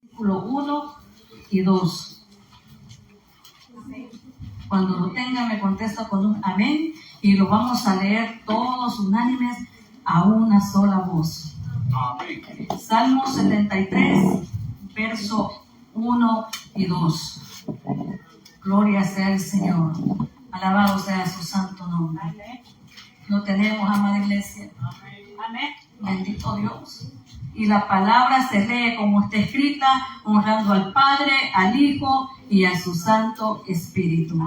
Versículo 1 y 2. Cuando lo tenga me contesta con un amén y lo vamos a leer todos unánimes a una sola voz. Amén. Salmo 73, verso 1 y 2. Gloria sea el Señor. Alabado sea su santo nombre. Lo tenemos, amada iglesia. Amén. Bendito Dios. Y la palabra se lee como está escrita, honrando al Padre, al Hijo y a su Santo Espíritu.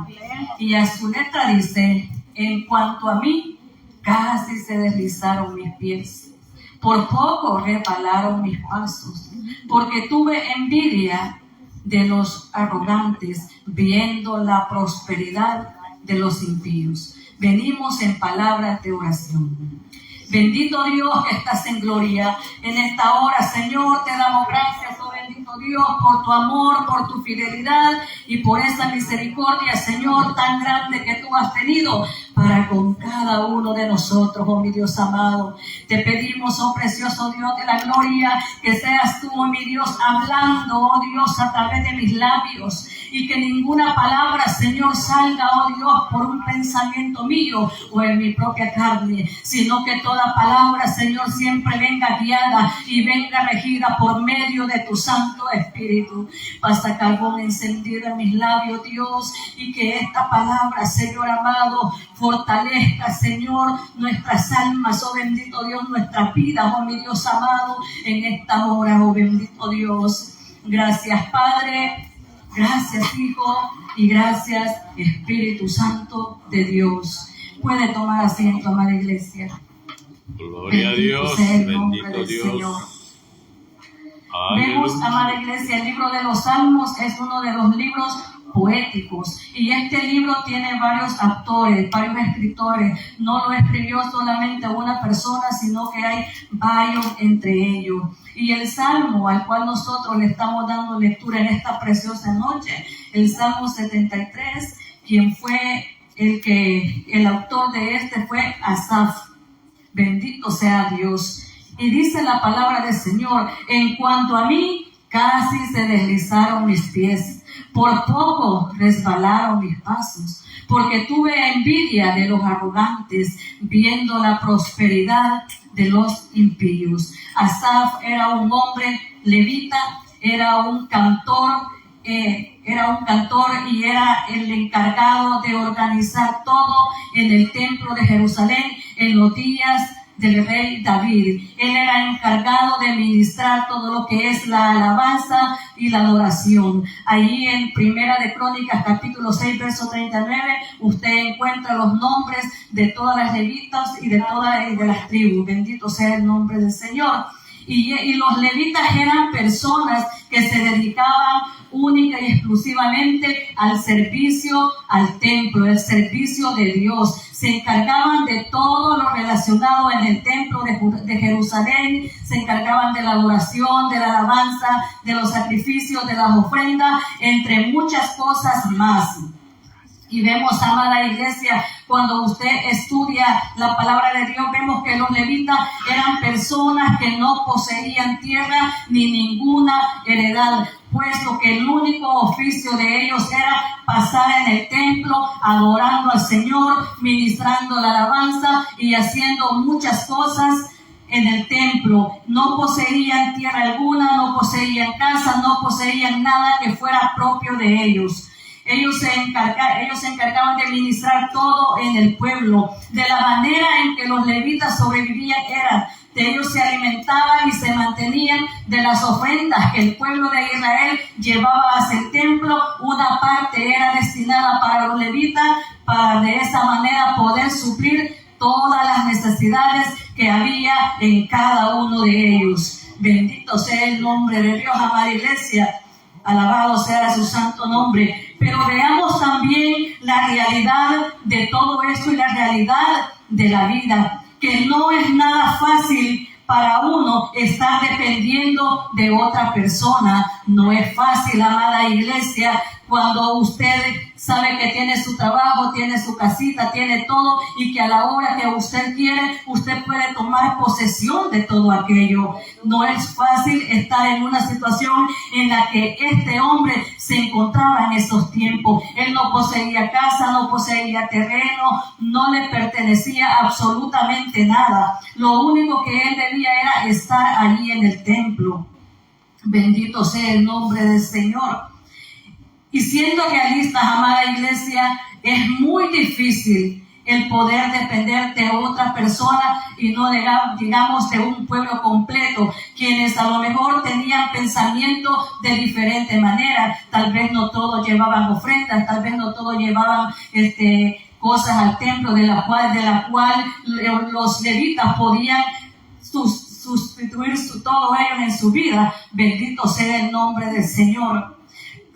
Y a su letra dice: en cuanto a mí, casi se deslizaron mis pies, por poco resbalaron mis pasos, porque tuve envidia de los arrogantes, viendo la prosperidad de los impíos. Venimos en palabras de oración. Bendito Dios que estás en gloria en esta hora, Señor, te damos gracias, oh bendito Dios, por tu amor, por tu fidelidad y por esa misericordia, Señor, tan grande que tú has tenido para con cada uno de nosotros, oh mi Dios amado. Te pedimos, oh precioso Dios de la gloria, que seas tú, oh mi Dios, hablando, oh Dios, a través de mis labios, y que ninguna palabra, Señor, salga, oh Dios, por un pensamiento mío o en mi propia carne, sino que toda palabra, Señor, siempre venga guiada y venga regida por medio de tu Santo Espíritu. Pasa carbón encendido en mis labios, Dios, y que esta palabra, Señor amado, fortalezca, Señor, nuestras almas, oh bendito Dios, nuestras vidas, oh mi Dios amado, en esta hora, oh bendito Dios. Gracias, Padre. Gracias, Hijo, y gracias, Espíritu Santo de Dios. Puede tomar asiento, amada iglesia. Gloria a Dios, bendito Dios. Señor. Vemos, amada iglesia, el libro de los Salmos es uno de los libros poéticos, y este libro tiene varios autores, varios escritores. No lo escribió solamente una persona, sino que hay varios entre ellos. Y el Salmo al cual nosotros le estamos dando lectura en esta preciosa noche, el Salmo 73, quien fue el autor de este fue Asaf. Bendito sea Dios. Y dice la palabra del Señor: en cuanto a mí, casi se deslizaron mis pies, por poco resbalaron mis pasos, porque tuve envidia de los arrogantes, viendo la prosperidad de los impíos. Asaf era un hombre levita, era un cantor y era el encargado de organizar todo en el templo de Jerusalén en los días del rey David. Él era encargado de ministrar todo lo que es la alabanza y la adoración. Ahí en Primera de Crónicas, capítulo 6, verso 39, usted encuentra los nombres de todas las levitas y de las tribus. Bendito sea el nombre del Señor. Y los levitas eran personas que se dedicaban única y exclusivamente al servicio al templo, el servicio de Dios. Se encargaban de todo lo relacionado en el templo de Jerusalén, se encargaban de la adoración, de la alabanza, de los sacrificios, de las ofrendas, entre muchas cosas más. Y vemos, amada iglesia, cuando usted estudia la palabra de Dios, vemos que los levitas eran personas que no poseían tierra ni ninguna heredad, puesto que el único oficio de ellos era pasar en el templo, adorando al Señor, ministrando la alabanza y haciendo muchas cosas en el templo. No poseían tierra alguna, no poseían casa, no poseían nada que fuera propio de ellos. Ellos se encargaban de ministrar todo en el pueblo. De la manera en que los levitas sobrevivían era de ellos se alimentaban y se mantenían de las ofrendas que el pueblo de Israel llevaba hacia el templo. Una parte era destinada para los levitas, para de esa manera poder suplir todas las necesidades que había en cada uno de ellos. Bendito sea el nombre de Dios, amada iglesia. Alabado sea su santo nombre. Pero veamos también la realidad de todo esto y la realidad de la vida, que no es nada fácil para uno estar dependiendo de otra persona. No es fácil, amada iglesia, cuando usted sabe que tiene su trabajo, tiene su casita, tiene todo, y que a la hora que usted quiere, usted puede tomar posesión de todo aquello. No es fácil estar en una situación en la que este hombre se encontraba en esos tiempos. Él no poseía casa, no poseía terreno, no le pertenecía absolutamente nada. Lo único que él debía era estar allí en el templo. Bendito sea el nombre del Señor. Y siendo realistas, amada iglesia, es muy difícil el poder depender de otra persona y no digamos de un pueblo completo, quienes a lo mejor tenían pensamientos de diferente manera. Tal vez no todos llevaban ofrendas, tal vez no todos llevaban cosas al templo de la cual los levitas podían sustituir todo ello en su vida. Bendito sea el nombre del Señor.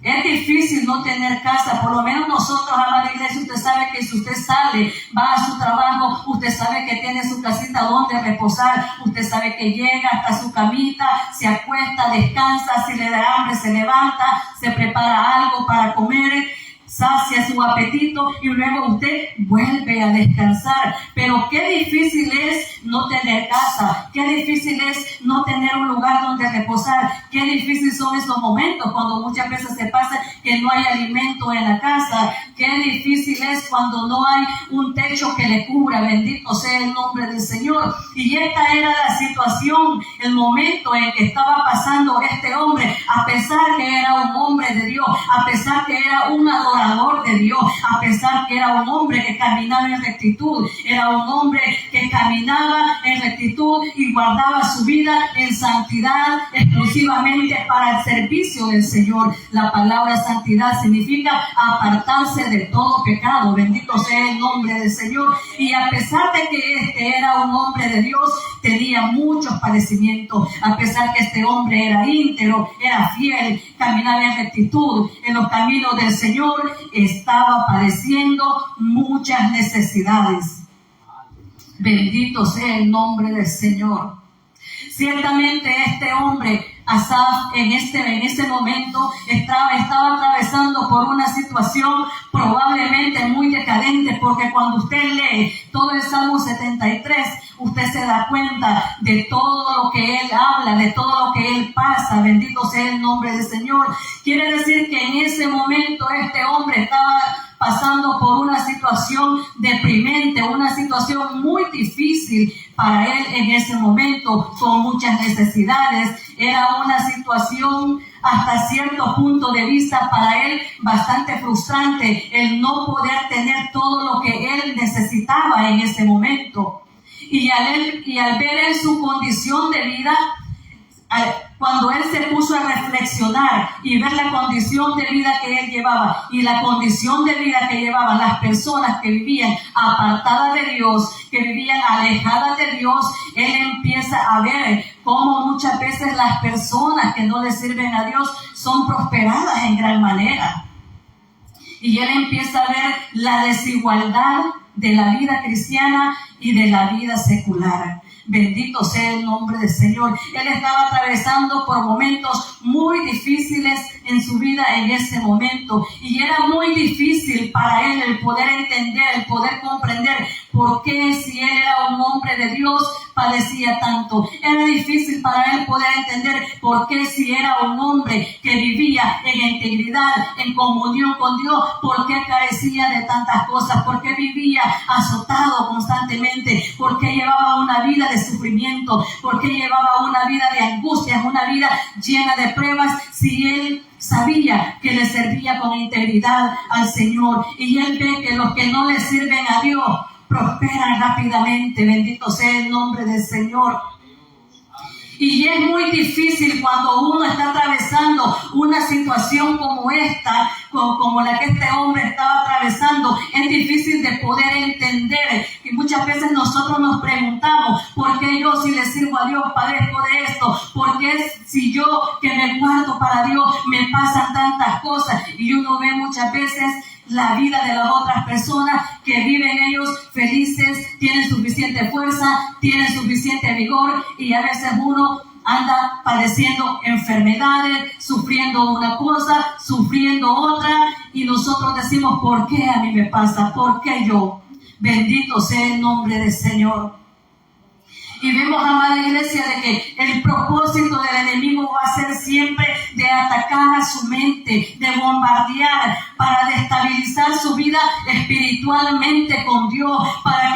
Es difícil no tener casa, por lo menos nosotros, amada iglesia, usted sabe que si usted sale, va a su trabajo, usted sabe que tiene su casita donde reposar, usted sabe que llega hasta su camita, se acuesta, descansa, si le da hambre se levanta, se prepara algo para comer, sacia su apetito y luego usted vuelve a descansar. Pero qué difícil es no tener casa, qué difícil es no tener un lugar donde reposar, qué difícil son esos momentos cuando muchas veces se pasa que no hay alimento en la casa, qué difícil es cuando no hay un techo que le cubra. Bendito sea el nombre del Señor. Y esta era la situación, el momento en que estaba pasando este hombre, a pesar que era un hombre de Dios, a pesar que era un adorador de Dios, a pesar que era un hombre que caminaba en rectitud, era un hombre que caminaba en rectitud y guardaba su vida en santidad exclusivamente para el servicio del Señor. La palabra santidad significa apartarse de todo pecado. Bendito sea el nombre del Señor. Y a pesar de que este era un hombre de Dios, tenía muchos padecimientos. A pesar que este hombre era íntegro, era fiel, caminaba en rectitud en los caminos del Señor, estaba padeciendo muchas necesidades. Bendito sea el nombre del Señor. Ciertamente este hombre, Asaf, en este momento estaba atravesando por una situación probablemente muy decadente, porque cuando usted lee todo el Salmo 73, usted se da cuenta de todo lo que él habla, de todo lo que él pasa. Bendito sea el nombre del Señor. Quiere decir que en ese momento este hombre estaba pasando por una situación deprimente, una situación muy difícil para él en ese momento, con muchas necesidades. Era una situación hasta cierto punto de vista para él bastante frustrante, el no poder tener todo lo que él necesitaba en ese momento. Y al ver en su condición de vida, cuando él se puso a reflexionar y ver la condición de vida que él llevaba y la condición de vida que llevaban las personas que vivían apartadas de Dios, que vivían alejadas de Dios, él empieza a ver cómo muchas veces las personas que no le sirven a Dios son prosperadas en gran manera. Y él empieza a ver la desigualdad de la vida cristiana y de la vida secular. Bendito sea el nombre del Señor. Él estaba atravesando por momentos muy difíciles en su vida en ese momento. Y era muy difícil para él el poder entender, el poder comprender por qué, si él era un hombre de Dios, padecía tanto. Era difícil para él poder entender por qué, si era un hombre que vivía en integridad, en comunión con Dios, por qué carecía de tantas cosas, por qué vivía azotado constantemente, por qué llevaba una vida de sufrimiento, por qué llevaba una vida de angustias, una vida llena de pruebas, si él sabía que le servía con integridad al Señor. Y él ve que los que no le sirven a Dios prosperan rápidamente. Bendito sea el nombre del Señor. Y es muy difícil cuando uno está atravesando una situación como esta, como la que este hombre estaba atravesando. Es difícil de poder entender. Y muchas veces nosotros nos preguntamos, ¿por qué yo, si le sirvo a Dios, padezco de esto? ¿Por qué si yo, que me guardo para Dios, me pasan tantas cosas? Y uno ve muchas veces la vida de las otras personas que viven ellos felices, tienen suficiente fuerza, tienen suficiente vigor, y a veces uno anda padeciendo enfermedades, sufriendo una cosa, sufriendo otra, y nosotros decimos, ¿por qué a mí me pasa? ¿Por qué yo? Bendito sea el nombre del Señor. Y vemos, amada iglesia, de que el propósito del enemigo va a ser siempre de atacar atacar a su mente, de bombardear, para destabilizar su vida espiritualmente con Dios, para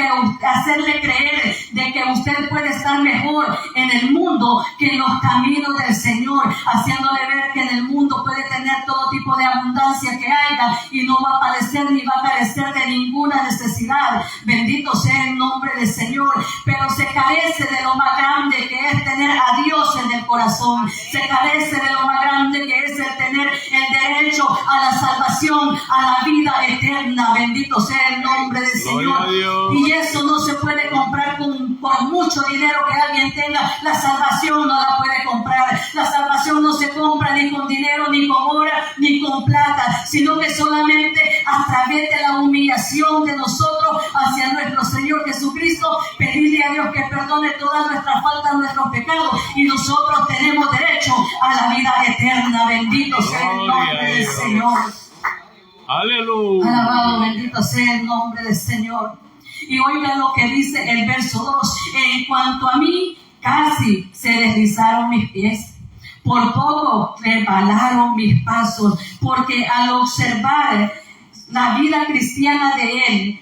hacerle creer de que usted puede estar mejor en el mundo que en los caminos del Señor, haciéndole ver que en el mundo puede tener todo tipo de abundancia que haya y no va a padecer ni va a carecer de ninguna necesidad. Bendito sea el nombre del Señor. Pero se carece de lo más grande, que es tener a Dios en el corazón. Se carece de lo más grande, que es el tener el derecho a la salvación, a la vida eterna. Bendito sea el nombre del Señor. Y eso no se puede comprar por mucho dinero que alguien tenga. La salvación no la puede comprar. La salvación no se compra ni con dinero, ni con oro, ni con plata, sino que solamente a través de la humillación de nosotros hacia nuestro Señor Jesucristo, pedirle a Dios que perdone todas nuestras faltas, nuestros pecados, y nosotros tenemos derecho a la vida eterna. Bendito sea el nombre del Señor. Aleluya. Alabado, bendito sea el nombre del Señor. Y oiga lo que dice el verso 2. En cuanto a mí, casi se deslizaron mis pies. Por poco resbalaron mis pasos, porque al observar la vida cristiana de él,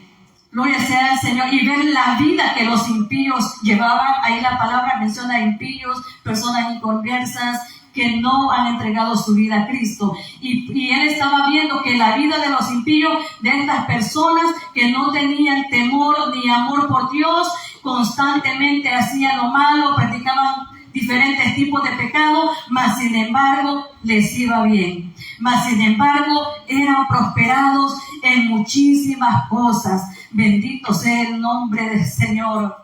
gloria sea al Señor, y ver la vida que los impíos llevaban, ahí la palabra menciona impíos, personas inconversas, que no han entregado su vida a Cristo. Y él estaba viendo que la vida de los impíos, de estas personas que no tenían temor ni amor por Dios, constantemente hacían lo malo, practicaban diferentes tipos de pecados, mas sin embargo les iba bien. Mas sin embargo eran prosperados en muchísimas cosas. Bendito sea el nombre del Señor.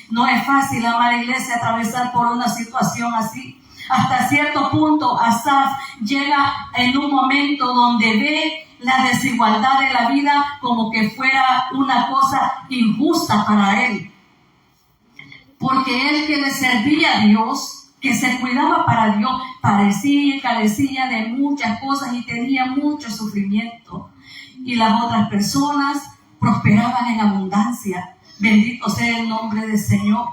No es fácil, amada iglesia, atravesar por una situación así. Hasta cierto punto, Asaf llega en un momento donde ve la desigualdad de la vida como que fuera una cosa injusta para él. Porque él, que le servía a Dios, que se cuidaba para Dios, parecía y carecía de muchas cosas y tenía mucho sufrimiento. Y las otras personas prosperaban en abundancia. Bendito sea el nombre del Señor.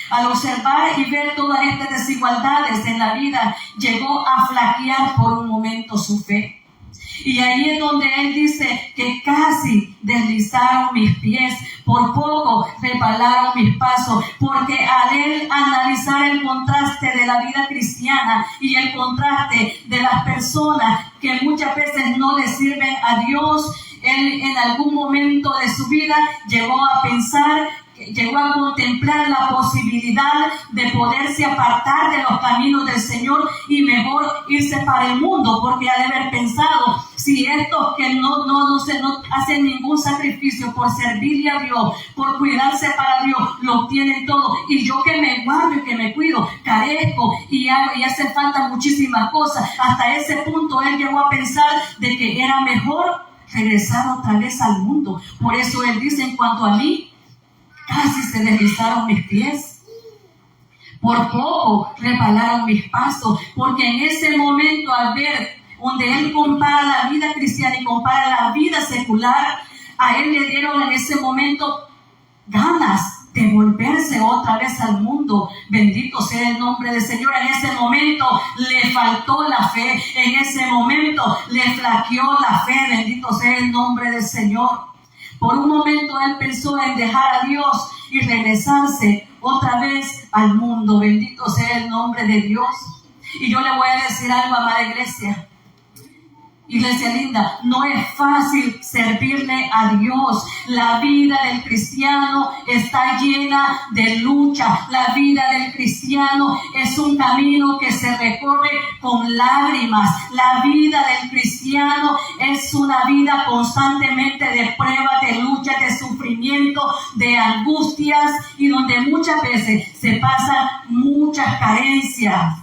Al observar y ver todas estas desigualdades en la vida, llegó a flaquear por un momento su fe. Y ahí es donde él dice que casi deslizaron mis pies, por poco resbalaron mis pasos, porque al él analizar el contraste de la vida cristiana y el contraste de las personas que muchas veces no le sirven a Dios, él en algún momento de su vida llegó a pensar, llegó a contemplar la posibilidad de poderse apartar de los caminos del Señor y mejor irse para el mundo, porque ha de haber pensado, si estos que no hacen ningún sacrificio por servirle a Dios, por cuidarse para Dios, lo tienen todo, y yo que me guardo y que me cuido, carezco y hace falta muchísimas cosas. Hasta ese punto él llegó a pensar de que era mejor regresar otra vez al mundo. Por eso él dice, en cuanto a mí, casi se deslizaron mis pies, por poco resbalaron mis pasos, porque en ese momento, al ver donde él compara la vida cristiana y compara la vida secular, a él le dieron en ese momento ganas de volverse otra vez al mundo. Bendito sea el nombre del Señor. En ese momento le faltó la fe, en ese momento le flaqueó la fe. Bendito sea el nombre del Señor. Por un momento él pensó en dejar a Dios y regresarse otra vez al mundo. Bendito sea el nombre de Dios. Y yo le voy a decir algo, amada iglesia. Iglesia linda, no es fácil servirle a Dios. La vida del cristiano está llena de lucha. La vida del cristiano es un camino que se recorre con lágrimas. La vida del cristiano es una vida constantemente de pruebas, de lucha, de sufrimiento, de angustias, y donde muchas veces se pasan muchas carencias.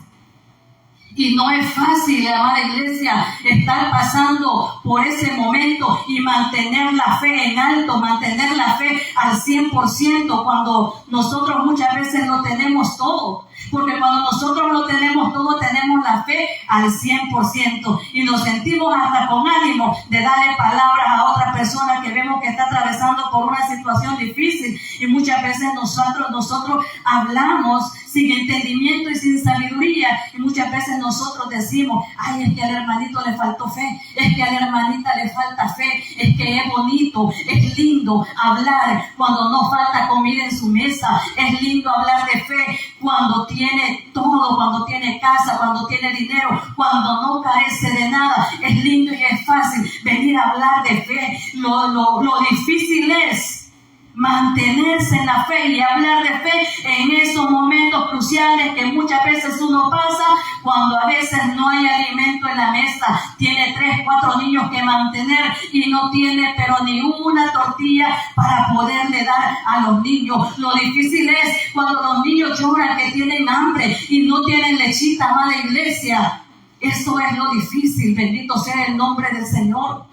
Y no es fácil, amada iglesia, estar pasando por ese momento y mantener la fe en alto, mantener la fe al 100%, cuando nosotros muchas veces lo tenemos todo. Porque cuando nosotros lo tenemos todo, tenemos la fe al 100% y nos sentimos hasta con ánimo de darle palabras a otra persona que vemos que está atravesando por una situación difícil. Y muchas veces nosotros hablamos sin entendimiento y sin sabiduría, y muchas veces nosotros decimos: ay, es que al hermanito le faltó fe, es que a la hermanita le falta fe, es que es bonito, es lindo hablar cuando no falta comida en su mesa, es lindo hablar de fe cuando tiene todo, cuando tiene casa, cuando tiene dinero, cuando no carece de nada. Es lindo y es fácil venir a hablar de fe. Lo difícil es mantenerse en la fe y hablar de fe en esos momentos cruciales que muchas veces uno pasa, cuando a veces no hay alimento en la mesa, tiene 3, 4 niños que mantener y no tiene pero ni una tortilla para poderle dar a los niños. Lo difícil es cuando los niños lloran que tienen hambre y no tienen lechita más de iglesia. Eso es lo difícil, bendito sea el nombre del Señor.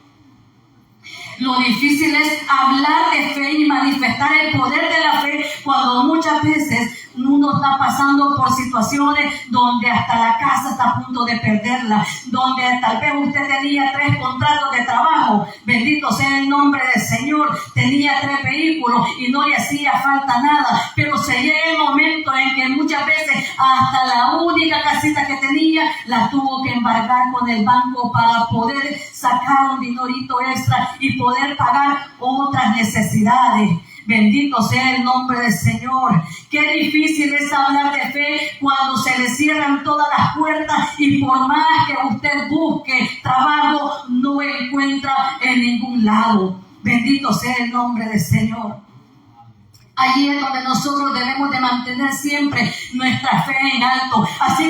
Lo difícil es hablar de fe y manifestar el poder de la fe cuando muchas veces uno está pasando por situaciones donde hasta la casa está a punto de perderla, donde tal vez usted tenía 3 contratos de trabajo, bendito sea el nombre del Señor, tenía 3 vehículos y no le hacía falta nada, pero se llega el momento en que muchas veces hasta la única casita que tenía la tuvo que embargar con el banco para poder sacar un dinerito extra y poder pagar otras necesidades. Bendito sea el nombre del Señor. Qué difícil es hablar de fe cuando se le cierran todas las puertas y por más que usted busque trabajo, no encuentra en ningún lado. Bendito sea el nombre del Señor. Allí es donde nosotros debemos de mantener siempre nuestra fe en alto. Así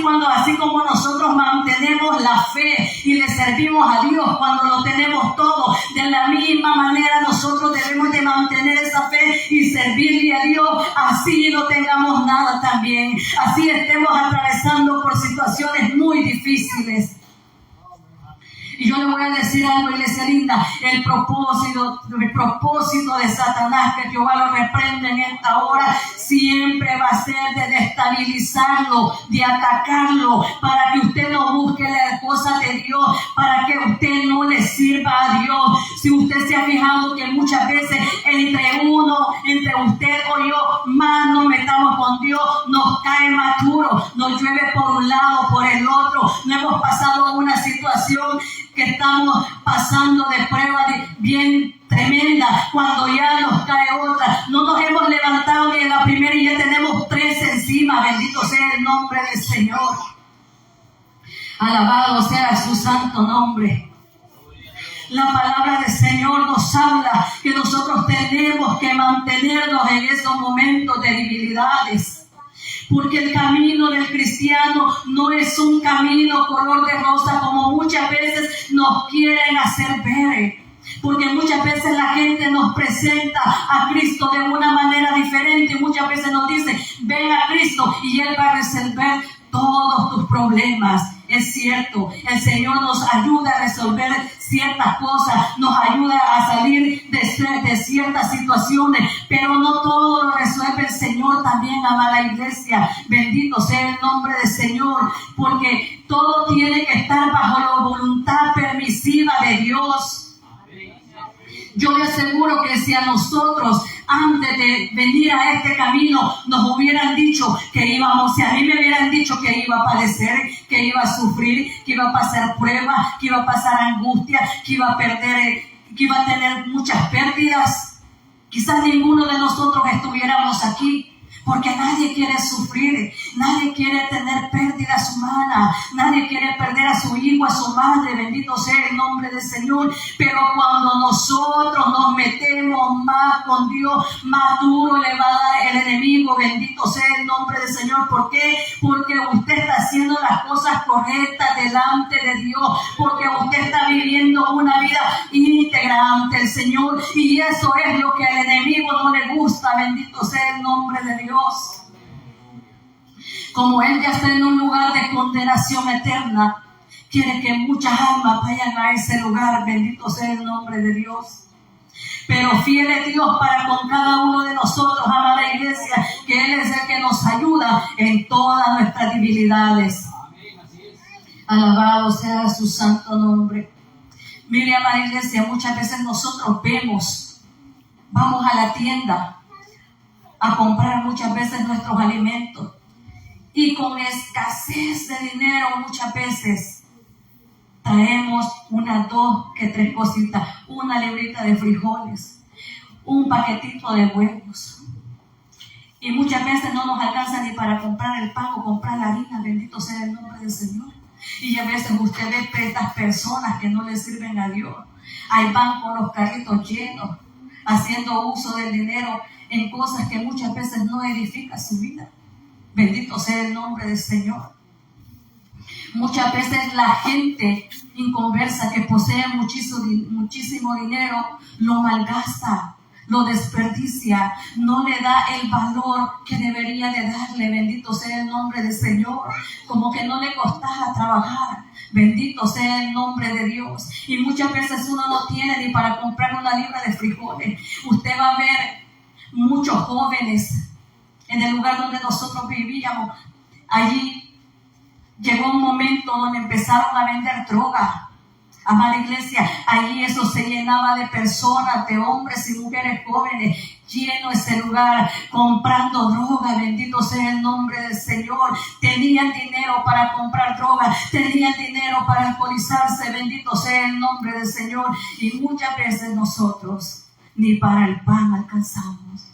como nosotros mantenemos la fe y le servimos a Dios cuando lo tenemos todo, de la misma manera nosotros debemos de mantener esa fe y servirle a Dios, así no tengamos nada también. Así estemos atravesando por situaciones muy difíciles. Y yo le voy a decir algo, iglesia linda, el propósito de Satanás, que Jehová lo reprende en esta hora, siempre va a ser de destabilizarlo, de atacarlo, para que usted no busque las cosas de Dios, para que usted no le sirva a Dios. Si usted se ha fijado que muchas veces entre usted o yo, más nos metamos con Dios, nos cae más duro, nos llueve por un lado, por el otro, no hemos pasado una situación que estamos pasando de prueba bien tremenda, cuando ya nos cae otra, no nos hemos levantado ni en la primera y ya tenemos 3 encima. Bendito sea el nombre del Señor, alabado sea su santo nombre. La palabra del Señor nos habla que nosotros tenemos que mantenernos en esos momentos de debilidades. Porque el camino del cristiano no es un camino color de rosa como muchas veces nos quieren hacer ver. Porque muchas veces la gente nos presenta a Cristo de una manera diferente. Muchas veces nos dice: ven a Cristo y Él va a resolver todos tus problemas. Es cierto, el Señor nos ayuda a resolver ciertas cosas, nos ayuda a salir de ciertas situaciones, pero no todo lo resuelve el Señor también, amada iglesia. Bendito sea el nombre del Señor, porque todo tiene que estar bajo la voluntad permisiva de Dios. Yo le aseguro que si a nosotros, antes de venir a este camino, nos hubieran dicho que íbamos, si a mí me hubieran dicho que iba a padecer, que iba a sufrir, que iba a pasar pruebas, que iba a pasar angustia, que iba a perder, que iba a tener muchas pérdidas, quizás ninguno de nosotros estuviéramos aquí. Porque nadie quiere sufrir, nadie quiere tener pérdidas humanas, nadie quiere perder a su hijo, a su madre, bendito sea el nombre del Señor. Pero cuando nosotros nos metemos más con Dios, más duro le va a dar el enemigo, bendito sea el nombre del Señor. ¿Por qué? Porque usted está haciendo las cosas correctas delante de Dios, porque usted está viviendo una vida íntegra ante el Señor, y eso es lo que al enemigo no le gusta, bendito sea el nombre de Dios. Como Él ya está en un lugar de condenación eterna, quiere que muchas almas vayan a ese lugar, bendito sea el nombre de Dios. Pero fiel es Dios para con cada uno de nosotros, amada iglesia, que Él es el que nos ayuda en todas nuestras debilidades. Alabado sea su santo nombre. Mire, amada iglesia, muchas veces nosotros vamos a la tienda a comprar muchas veces nuestros alimentos y con escasez de dinero muchas veces traemos unas 2 que 3 cositas, una librita de frijoles, un paquetito de huevos, y muchas veces no nos alcanza ni para comprar el pan o comprar la harina. Bendito sea el nombre del Señor. Y a veces usted ve estas personas que no le sirven a Dios, ahí van con los carritos llenos, haciendo uso del dinero en cosas que muchas veces no edifican su vida. Bendito sea el nombre del Señor. Muchas veces la gente inconversa que posee muchísimo dinero lo malgasta, lo desperdicia, no le da el valor que debería de darle. Bendito sea el nombre del Señor. Como que no le costara trabajar. Bendito sea el nombre de Dios. Y muchas veces uno no tiene ni para comprar una libra de frijoles. Usted va a ver muchos jóvenes en el lugar donde nosotros vivíamos. Allí llegó un momento donde empezaron a vender droga. Amada iglesia, allí eso se llenaba de personas, de hombres y mujeres jóvenes, lleno ese lugar, comprando droga. Bendito sea el nombre del Señor. Tenían dinero para comprar droga, tenían dinero para alcoholizarse. Bendito sea el nombre del Señor. Y muchas veces nosotros ni para el pan alcanzamos.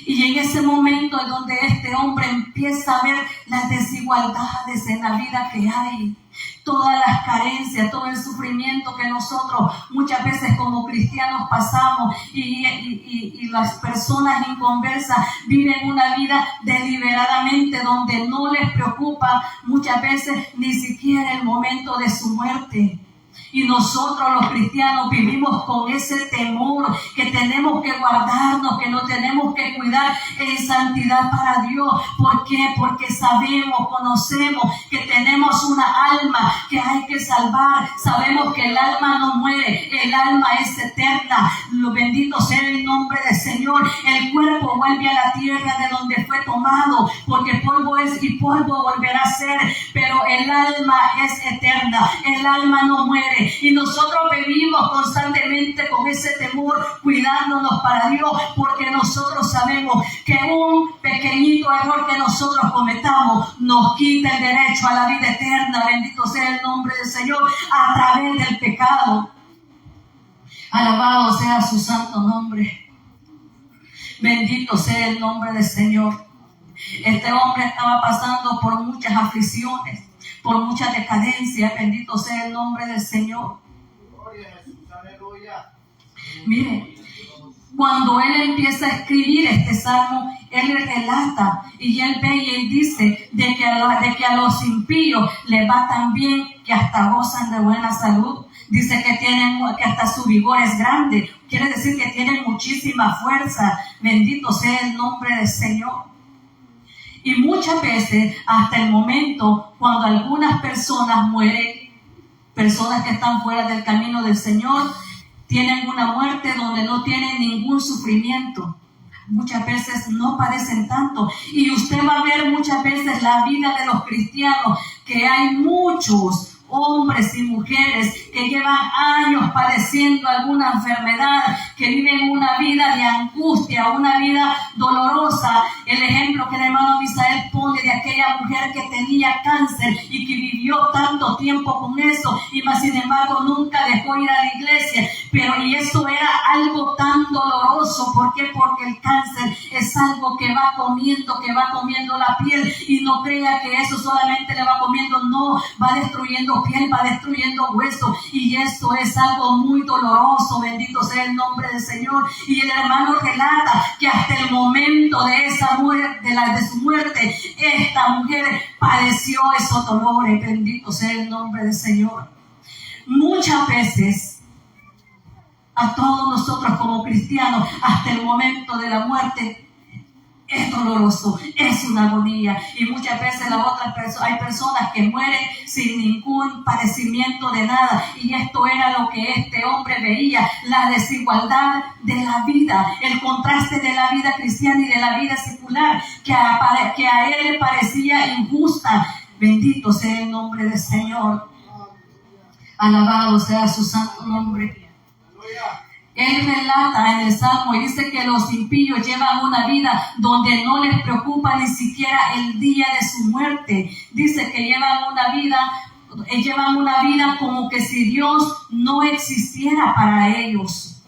Y en ese momento es donde este hombre empieza a ver las desigualdades en la vida que hay, todas las carencias, todo el sufrimiento que nosotros muchas veces como cristianos pasamos, y las personas inconversas viven una vida deliberadamente donde no les preocupa muchas veces ni siquiera el momento de su muerte. Y nosotros los cristianos vivimos con ese temor que tenemos que guardarnos, que nos tenemos que cuidar en santidad para Dios. ¿Por qué? Porque sabemos, conocemos que tenemos una alma que hay que salvar. Sabemos que el alma no muere, el alma es eterna. Lo bendito sea el nombre del Señor. El cuerpo vuelve a la tierra de donde fue tomado, porque polvo es y polvo volverá a ser, pero el alma es eterna, el alma no muere. Y nosotros vivimos constantemente con ese temor, cuidándonos para Dios, porque nosotros sabemos que un pequeñito error que nosotros cometamos nos quita el derecho a la vida eterna. Bendito sea el nombre del Señor, a través del pecado. Alabado sea su santo nombre. Bendito sea el nombre del Señor. Este hombre estaba pasando por muchas aflicciones, por mucha decadencia. Bendito sea el nombre del Señor. Mire, cuando él empieza a escribir este salmo, él relata y él ve y él dice de que a los impíos les va tan bien que hasta gozan de buena salud. Dice que hasta su vigor es grande. Quiere decir que tienen muchísima fuerza. Bendito sea el nombre del Señor. Y muchas veces, hasta el momento, cuando algunas personas mueren, personas que están fuera del camino del Señor, tienen una muerte donde no tienen ningún sufrimiento. Muchas veces no padecen tanto. Y usted va a ver muchas veces la vida de los cristianos, que hay muchos hombres y mujeres que llevan años padeciendo alguna enfermedad, que viven una vida de angustia, una vida dolorosa. El ejemplo que el hermano Misael pone de aquella mujer que tenía cáncer y que vivió tanto tiempo con eso, y más sin embargo nunca dejó ir a la iglesia. Y eso era algo tan doloroso. ¿Por qué? Porque el cáncer es algo que va comiendo la piel, y no crea que eso solamente le va comiendo, no, va destruyendo piel, va destruyendo hueso, y esto es algo muy doloroso. Bendito sea el nombre del Señor. Y el hermano relata que hasta el momento de esa muerte, de su muerte, esta mujer padeció esos dolores. Bendito sea el nombre del Señor. Muchas veces a todos nosotros como cristianos, hasta el momento de la muerte, es doloroso, es una agonía. Y muchas veces hay personas que mueren sin ningún padecimiento de nada. Y esto era lo que este hombre veía, la desigualdad de la vida, el contraste de la vida cristiana y de la vida secular, que a él le parecía injusta. Bendito sea el nombre del Señor. Alabado sea su santo nombre. Él relata en el Salmo y dice que los impíos llevan una vida donde no les preocupa ni siquiera el día de su muerte. Dice que llevan una vida como que si Dios no existiera para ellos.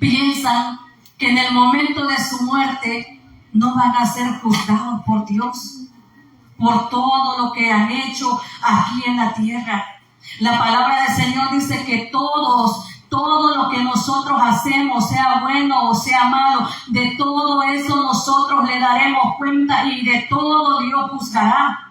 Piensan que en el momento de su muerte no van a ser juzgados por Dios por todo lo que han hecho aquí en la tierra. La palabra del Señor dice que todo lo que nosotros hacemos, sea bueno o sea malo, de todo eso nosotros le daremos cuenta y de todo Dios juzgará.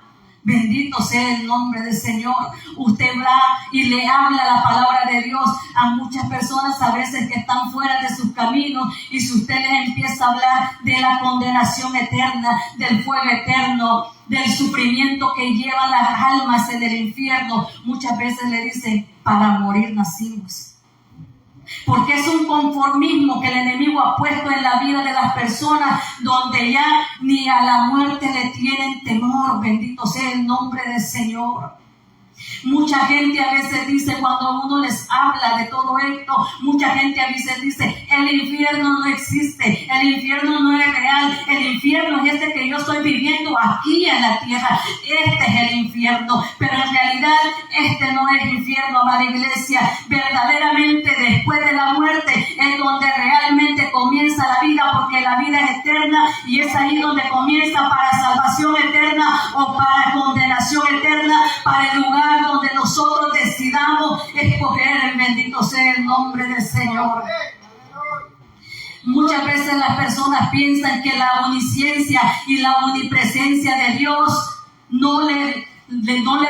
Bendito sea el nombre del Señor. Usted va y le habla la palabra de Dios a muchas personas a veces que están fuera de sus caminos, y si usted les empieza a hablar de la condenación eterna, del fuego eterno, del sufrimiento que llevan las almas en el infierno, muchas veces le dicen: para morir nacimos. Porque es un conformismo que el enemigo ha puesto en la vida de las personas, donde ya ni a la muerte le tienen temor. Bendito sea el nombre del Señor. Mucha gente a veces dice, cuando uno les habla de todo esto, mucha gente a veces dice: el infierno no existe, el infierno no es real, el infierno es este que yo estoy viviendo aquí en la tierra, este es el infierno. Pero en realidad este no es infierno, amada iglesia. Verdaderamente después de la muerte es donde realmente comienza la vida, porque la vida es eterna, y es ahí donde comienza para salvación eterna o para condenación eterna, para el lugar donde nosotros decidamos escoger. Bendito sea el nombre del Señor. Muchas veces las personas piensan que la omnisciencia y la omnipresencia de Dios no le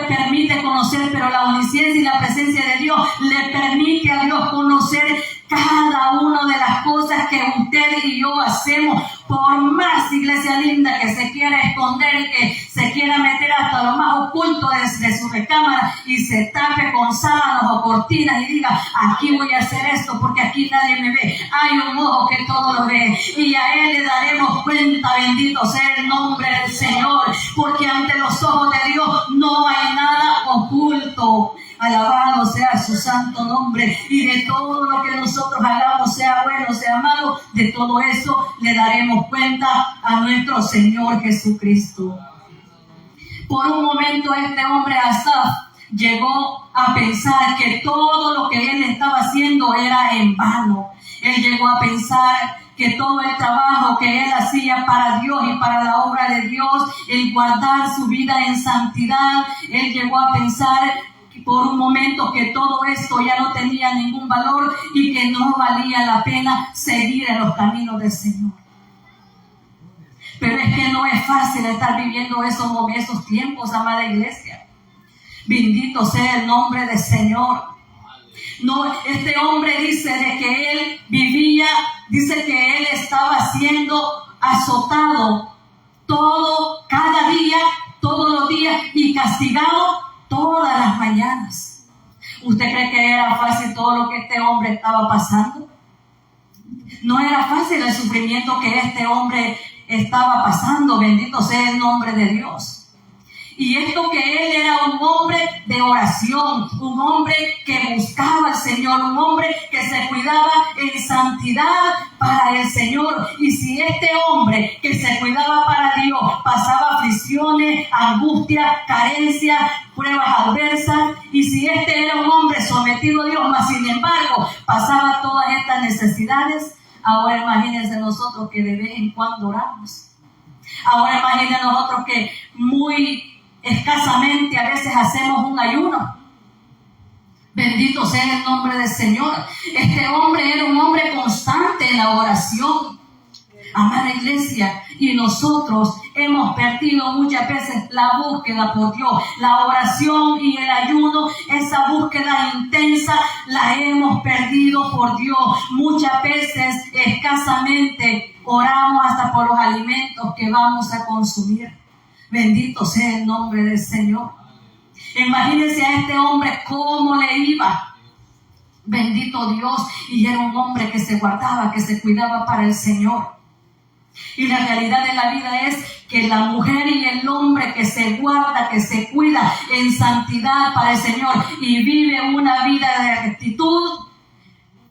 permite conocer, pero la omnisciencia y la presencia de Dios le permite a Dios conocer cada una de las cosas que usted y yo hacemos. Por más, iglesia linda, que se quiera esconder y que se quiera meter hasta lo más oculto de su recámara y se tape con sábanas o cortinas y diga: aquí voy a hacer esto porque aquí nadie me ve. Hay un ojo que todo lo ve, y a él le daremos cuenta. Bendito sea el nombre del Señor, porque ante los ojos de Dios no hay nada oculto. Alabado sea su santo nombre. Y de todo lo que nosotros hagamos, sea bueno, sea malo, de todo eso le daremos cuenta a nuestro Señor Jesucristo. Por un momento este hombre Asaf llegó a pensar que todo lo que él estaba haciendo era en vano. Él llegó a pensar que todo el trabajo que él hacía para Dios y para la obra de Dios, el guardar su vida en santidad, él llegó a pensar por un momento que todo esto ya no tenía ningún valor y que no valía la pena seguir en los caminos del Señor. Pero es que no es fácil estar viviendo esos tiempos, amada iglesia. Bendito sea el nombre del Señor. No, este hombre dice de que él vivía, dice que él estaba siendo azotado cada día, todos los días, y castigado todas las mañanas. ¿Usted cree que era fácil todo lo que este hombre estaba pasando? No era fácil el sufrimiento que este hombre estaba pasando. Bendito sea el nombre de Dios. Y esto que él era un hombre de oración, un hombre que buscaba al Señor, un hombre que se cuidaba en santidad para el Señor. Y si este hombre que se cuidaba para Dios pasaba aflicciones, angustia, carencia, pruebas adversas, y si este era un hombre sometido a Dios, mas sin embargo pasaba todas estas necesidades, ahora imagínense nosotros que de vez en cuando oramos. Ahora imagínense nosotros que muy escasamente a veces hacemos un ayuno. Bendito sea el nombre del Señor. Este hombre era un hombre constante en la oración, amada iglesia, y nosotros hemos perdido muchas veces la búsqueda por Dios. La oración y el ayuno, esa búsqueda intensa, la hemos perdido por Dios. Muchas veces escasamente Oramos hasta por los alimentos que vamos a consumir. Bendito sea el nombre del Señor. Imagínense a este hombre cómo le iba. Bendito Dios. Y era un hombre que se guardaba, que se cuidaba para el Señor. Y la realidad de la vida es que la mujer y el hombre que se guarda, que se cuida en santidad para el Señor y vive una vida de rectitud,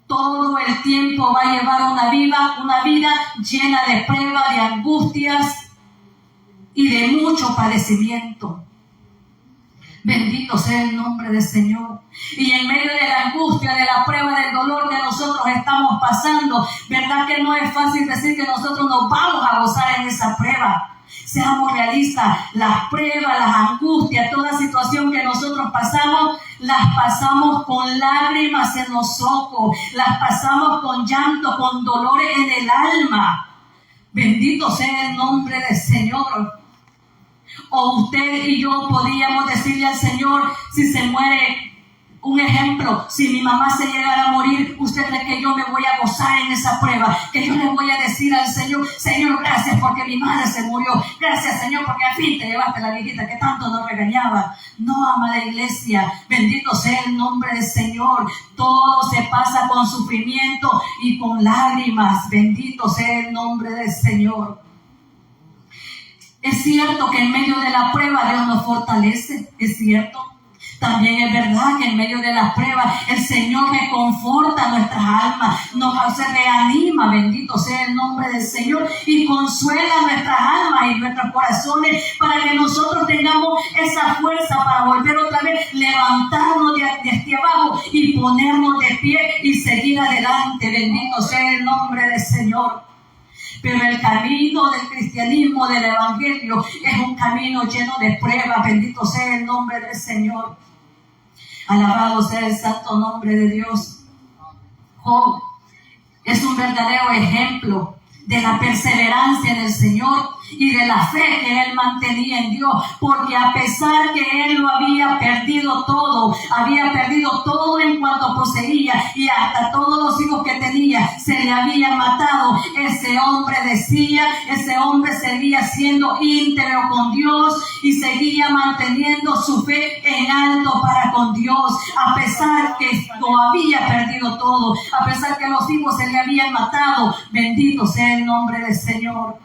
todo el tiempo va a llevar una vida llena de pruebas, de angustias y de mucho padecimiento. Bendito sea el nombre del Señor. Y en medio de la angustia, de la prueba, del dolor que nosotros estamos pasando, ¿verdad que no es fácil decir que nosotros nos vamos a gozar en esa prueba? Seamos realistas, las pruebas, las angustias, toda situación que nosotros pasamos, las pasamos con lágrimas en los ojos, las pasamos con llanto, con dolor en el alma. Bendito sea el nombre del Señor. O usted y yo podíamos decirle al Señor, si se muere, un ejemplo, si mi mamá se llegara a morir, ¿usted cree que yo me voy a gozar en esa prueba? Que yo le voy a decir al Señor, Señor, gracias porque mi madre se murió. Gracias, Señor, porque al fin te llevaste la viejita que tanto nos regañaba. No, amada iglesia, bendito sea el nombre del Señor. Todo se pasa con sufrimiento y con lágrimas. Bendito sea el nombre del Señor. Es cierto que en medio de la prueba Dios nos fortalece, es cierto. También es verdad que en medio de las pruebas el Señor reconforta nuestras almas, nos reanima, bendito sea el nombre del Señor, y consuela nuestras almas y nuestros corazones para que nosotros tengamos esa fuerza para volver otra vez, levantarnos de este abajo y ponernos de pie y seguir adelante. Bendito sea el nombre del Señor. Pero el camino del cristianismo, del evangelio, es un camino lleno de pruebas. Bendito sea el nombre del Señor. Alabado sea el santo nombre de Dios. Job es un verdadero ejemplo de la perseverancia en el Señor y de la fe que él mantenía en Dios, porque a pesar que él lo había perdido todo en cuanto poseía y hasta todos los hijos que tenía se le habían matado, ese hombre seguía siendo íntegro con Dios y seguía manteniendo su fe en alto para con Dios, a pesar que lo había perdido todo, a pesar que los hijos se le habían matado. Bendito sea el nombre del Señor.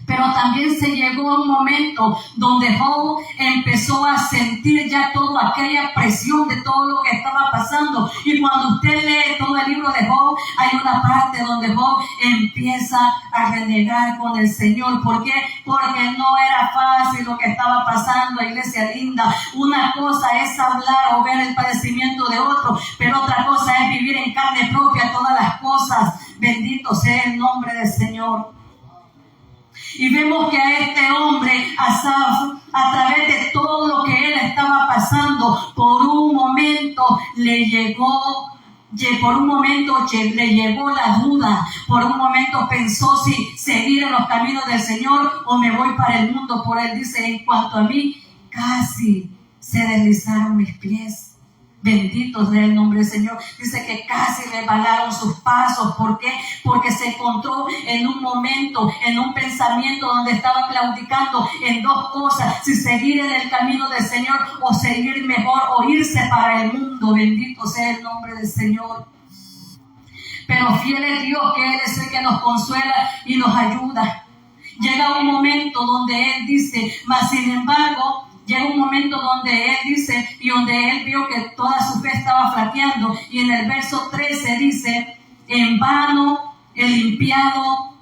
Pero también se llegó a un momento donde Job empezó a sentir ya toda aquella presión de todo lo que estaba pasando. Y cuando usted lee todo el libro de Job, hay una parte donde Job empieza a renegar con el Señor. ¿Por qué? Porque no era fácil lo que estaba pasando, iglesia linda. Una cosa es hablar o ver el padecimiento de otro, pero otra cosa es vivir en carne propia todas las cosas. Bendito sea el nombre del Señor. Y vemos que a este hombre, Asaf, a través de todo lo que él estaba pasando, por un momento le llegó la duda. Por un momento pensó si seguir en los caminos del Señor o me voy para el mundo. Por él dice, en cuanto a mí, casi se deslizaron mis pies. Bendito sea el nombre del Señor. Dice que casi resbalaron sus pasos. ¿Por qué? Porque se encontró en un momento, en un pensamiento donde estaba claudicando en dos cosas: si seguir en el camino del Señor o seguir mejor o irse para el mundo. Bendito sea el nombre del Señor. Pero fiel es Dios, que Él es el que nos consuela y nos ayuda. Llega un momento donde Él dice, mas sin embargo, llega un momento donde él dice, y donde él vio que toda su fe estaba flaqueando, y en el verso 13 dice, en vano he limpiado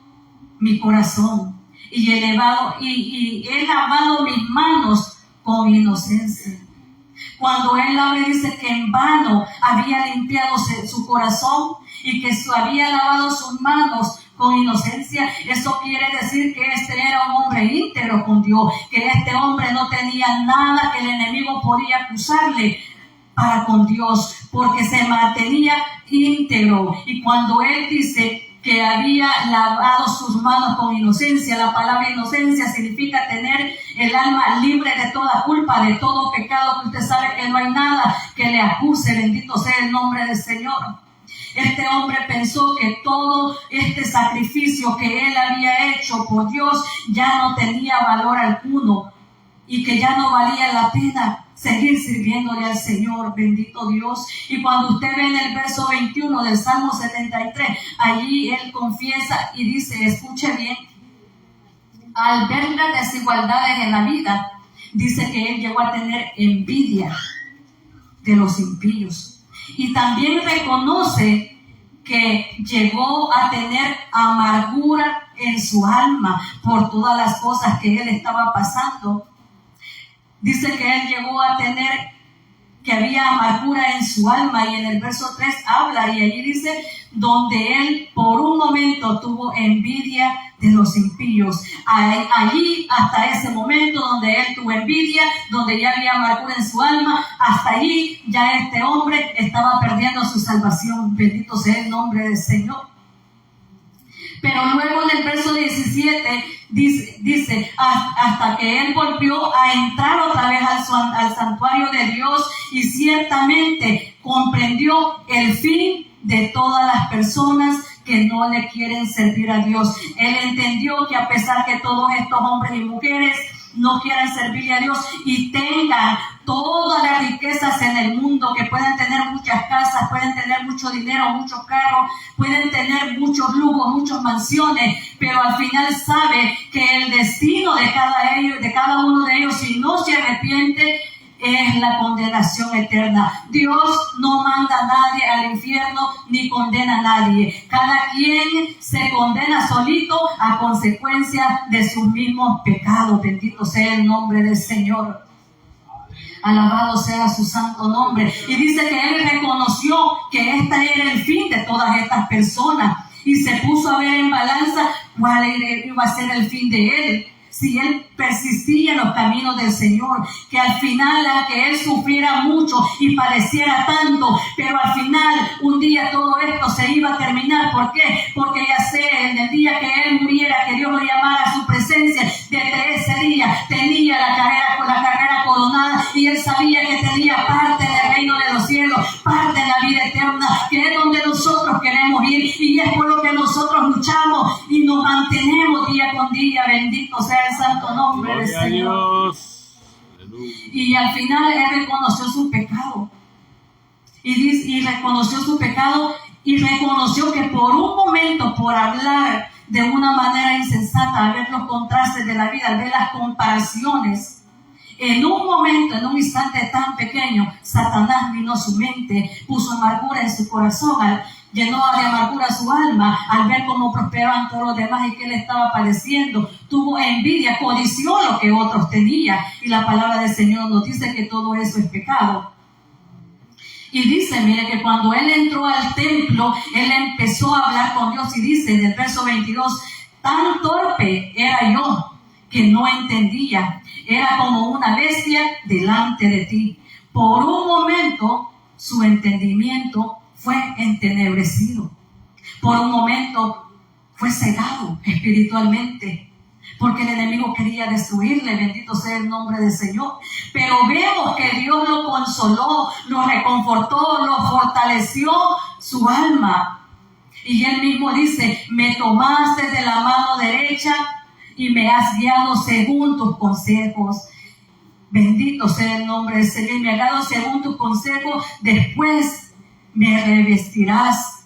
mi corazón y he lavado mis manos con inocencia. Cuando él habla, dice que en vano había limpiado su corazón y que había lavado sus manos con inocencia. Eso quiere decir que este era un hombre íntegro con Dios, que este hombre no tenía nada que el enemigo podía acusarle para con Dios, porque se mantenía íntegro. Y cuando él dice que había lavado sus manos con inocencia, la palabra inocencia significa tener el alma libre de toda culpa, de todo pecado, que usted sabe que no hay nada que le acuse. Bendito sea el nombre del Señor. Este hombre pensó que todo este sacrificio que él había hecho por Dios ya no tenía valor alguno y que ya no valía la pena seguir sirviéndole al Señor, bendito Dios. Y cuando usted ve en el verso 21 del Salmo 73, allí él confiesa y dice, escuche bien, al ver las desigualdades en la vida, dice que él llegó a tener envidia de los impíos. Y también reconoce que llegó a tener amargura en su alma por todas las cosas que él estaba pasando. Dice que él llegó a tener que había amargura en su alma, y en el verso 3 habla, y allí dice, donde él por un momento tuvo envidia de los impíos. Allí, hasta ese momento donde él tuvo envidia, donde ya había amargura en su alma, hasta allí ya este hombre estaba perdiendo su salvación. Bendito sea el nombre del Señor. Pero luego en el verso 17 dice hasta que él volvió a entrar otra vez al santuario de Dios, y ciertamente comprendió el fin de todas las personas que no le quieren servir a Dios. Él entendió que a pesar que todos estos hombres y mujeres no quieran servirle a Dios y tengan todas las riquezas en el mundo, que pueden tener muchas casas, pueden tener mucho dinero, muchos carros, pueden tener muchos lujos, muchas mansiones, pero al final sabe que el destino de cada uno de ellos, si no se arrepiente, es la condenación eterna. Dios no manda a nadie al infierno ni condena a nadie. Cada quien se condena solito a consecuencia de sus mismos pecados. Bendito sea el nombre del Señor. Alabado sea su santo nombre. Y dice que él reconoció que este era el fin de todas estas personas, y se puso a ver en balanza cuál iba a ser el fin de él, si él persistía en los caminos del Señor, que al final, aunque él sufriera mucho y padeciera tanto, pero al final un día todo esto se iba a terminar. ¿Por qué? Porque ya sé, en el día que él muriera, que Dios lo llamara a su presencia, desde ese día tenía la carrera coronada, y él sabía que tenía parte del reino de los cielos, parte de la vida eterna, que es donde nosotros queremos ir, y es por lo que nosotros luchamos y nos mantenemos día con día. Bendito sea el santo nombre del Señor. Y al final él reconoció su pecado, y reconoció su pecado, y reconoció que por un momento, por hablar de una manera insensata, al ver los contrastes de la vida, al ver las comparaciones, en un momento, en un instante tan pequeño, Satanás minó su mente, puso amargura en su corazón, llenó de amargura su alma al ver cómo prosperaban todos los demás y que él estaba padeciendo. Tuvo envidia, codició lo que otros tenían, y la palabra del Señor nos dice que todo eso es pecado. Y dice, mire, que cuando él entró al templo, él empezó a hablar con Dios, y dice en el verso 22, tan torpe era yo que no entendía, era como una bestia delante de ti. Por un momento su entendimiento fue entenebrecido, por un momento fue cegado espiritualmente, porque el enemigo quería destruirle. Bendito sea el nombre del Señor. Pero vemos que Dios lo consoló, lo reconfortó, lo fortaleció su alma. Y él mismo dice, me tomaste de la mano derecha y me has guiado según tus consejos. Bendito sea el nombre del Señor. Me has guiado según tus consejos. Después me revestirás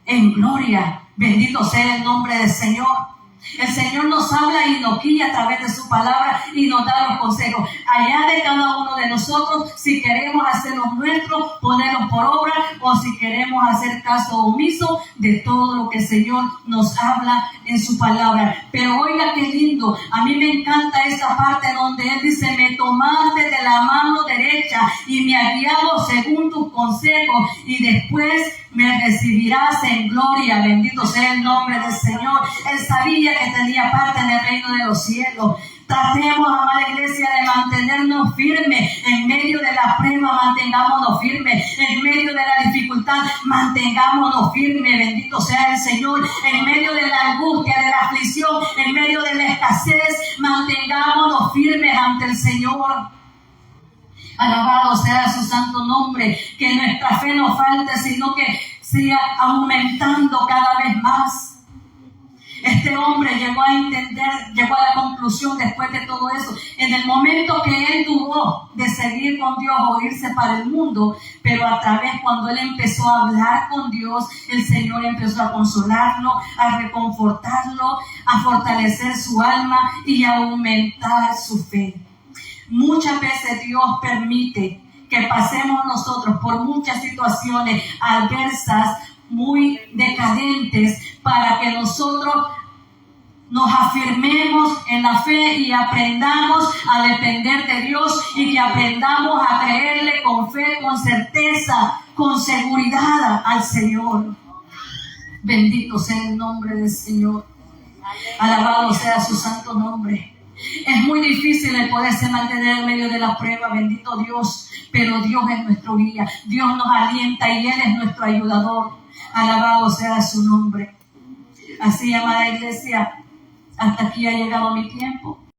en gloria. Bendito sea el nombre del Señor. El Señor nos habla y nos guía a través de su palabra y nos da los consejos. Allá de cada uno de nosotros, si queremos hacer los nuestros, ponerlos por obra, o si queremos hacer caso omiso de todo lo que el Señor nos habla en su palabra. Pero oiga qué lindo, a mí me encanta esta parte donde Él dice, me tomaste de la mano derecha y me has guiado según tus consejos, y después me recibirás en gloria. Bendito sea el nombre del Señor. Él sabía que tenía parte en el reino de los cielos. Tratemos, amada iglesia, de mantenernos firmes en medio de la prueba. Mantengámonos firmes en medio de la dificultad. Mantengámonos firmes. Bendito sea el Señor. En medio de la angustia, de la aflicción, en medio de la escasez, mantengámonos firmes ante el Señor. Alabado sea su santo nombre. Que nuestra fe no falte, sino que siga aumentando cada vez más. Este hombre llegó a entender, llegó a la conclusión después de todo eso, en el momento que él dudó de seguir con Dios o irse para el mundo, pero a través cuando él empezó a hablar con Dios, el Señor empezó a consolarlo, a reconfortarlo, a fortalecer su alma y a aumentar su fe. Muchas veces Dios permite que pasemos nosotros por muchas situaciones adversas, muy decadentes, para que nosotros nos afirmemos en la fe y aprendamos a depender de Dios y que aprendamos a creerle con fe, con certeza, con seguridad al Señor. Bendito sea el nombre del Señor. Alabado sea su santo nombre. Es muy difícil el poderse mantener en medio de la prueba, bendito Dios, pero Dios es nuestro guía, Dios nos alienta y Él es nuestro ayudador. Alabado sea su nombre. Así, amada iglesia, hasta aquí ha llegado mi tiempo.